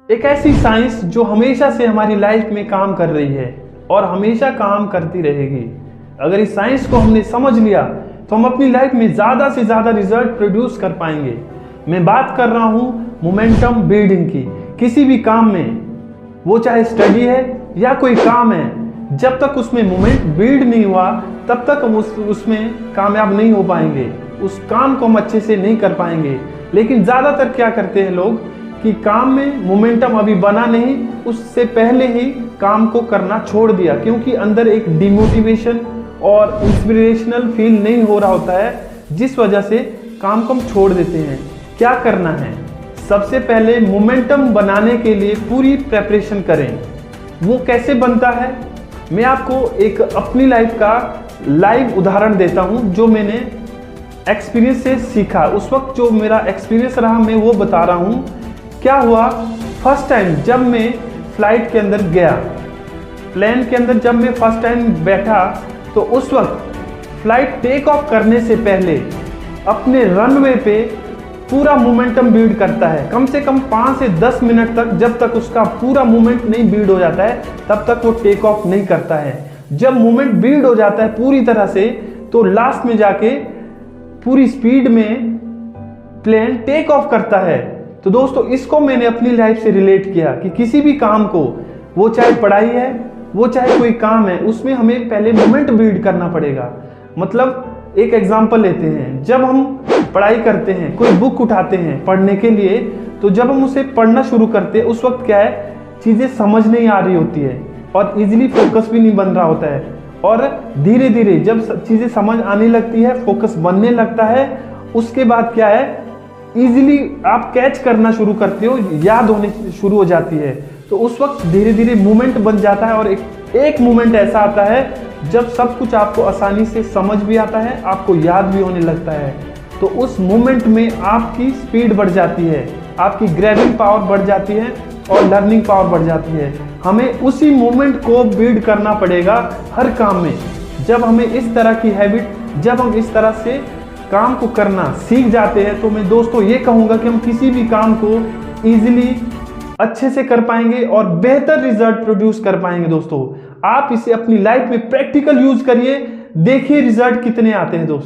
एक ऐसी साइंस जो हमेशा से हमारी लाइफ में काम कर रही है और हमेशा काम करती रहेगी। अगर इस साइंस को हमने समझ लिया तो हम अपनी लाइफ में ज़्यादा से ज़्यादा रिजल्ट प्रोड्यूस कर पाएंगे। मैं बात कर रहा हूँ मोमेंटम बिल्डिंग की। किसी भी काम में, वो चाहे स्टडी है या कोई काम है, जब तक उसमें मोमेंट बिल्ड नहीं हुआ तब तक हम उसमें कामयाब नहीं हो पाएंगे, उस काम को हम अच्छे से नहीं कर पाएंगे। लेकिन ज़्यादातर क्या करते हैं लोग कि काम में मोमेंटम अभी बना नहीं, उससे पहले ही काम को करना छोड़ दिया, क्योंकि अंदर एक डिमोटिवेशन और इंस्पिरेशनल फील नहीं हो रहा होता है, जिस वजह से काम को हम छोड़ देते हैं। क्या करना है? सबसे पहले मोमेंटम बनाने के लिए पूरी प्रेपरेशन करें। वो कैसे बनता है, मैं आपको एक अपनी लाइफ का लाइव उदाहरण देता हूं, जो मैंने एक्सपीरियंस से सीखा। उस वक्त जो मेरा एक्सपीरियंस रहा मैं वो बता रहा हूं। क्या हुआ, फर्स्ट टाइम जब मैं फ्लाइट के अंदर गया, प्लेन के अंदर जब मैं फर्स्ट टाइम बैठा, तो उस वक्त फ्लाइट टेक ऑफ करने से पहले अपने रनवे पे पूरा मोमेंटम बिल्ड करता है। कम से कम 5 से 10 मिनट तक, जब तक उसका पूरा मूवमेंट नहीं बिल्ड हो जाता है तब तक वो टेक ऑफ नहीं करता है। जब मूवमेंट बिल्ड हो जाता है पूरी तरह से, तो लास्ट में जाके पूरी स्पीड में प्लेन टेक ऑफ करता है। तो दोस्तों, इसको मैंने अपनी लाइफ से रिलेट किया कि किसी भी काम को, वो चाहे पढ़ाई है, वो चाहे कोई काम है, उसमें हमें पहले मोमेंट बिल्ड करना पड़ेगा। मतलब एक एग्जांपल लेते हैं, जब हम पढ़ाई करते हैं, कोई बुक उठाते हैं पढ़ने के लिए, तो जब हम उसे पढ़ना शुरू करते हैं उस वक्त क्या है, चीज़ें समझ नहीं आ रही होती है और इजीली फोकस भी नहीं बन रहा होता है। और धीरे धीरे जब चीज़ें समझ आने लगती है, फोकस बनने लगता है, उसके बाद क्या है, इजीली आप कैच करना शुरू करते हो, याद होने शुरू हो जाती है। तो उस वक्त धीरे धीरे मूवमेंट बन जाता है और एक मूवमेंट ऐसा आता है जब सब कुछ आपको आसानी से समझ भी आता है, आपको याद भी होने लगता है। तो उस मोमेंट में आपकी स्पीड बढ़ जाती है, आपकी ग्रैबिंग पावर बढ़ जाती है और लर्निंग पावर बढ़ जाती है। हमें उसी मोमेंट को बिल्ड करना पड़ेगा हर काम में। जब हमें इस तरह की हैबिट, जब हम इस तरह से काम को करना सीख जाते हैं, तो मैं दोस्तों ये कहूँगा कि हम किसी भी काम को ईजिली अच्छे से कर पाएंगे और बेहतर रिजल्ट प्रोड्यूस कर पाएंगे। दोस्तों, आप इसे अपनी लाइफ में प्रैक्टिकल यूज करिए, देखिए रिजल्ट कितने आते हैं दोस्तों।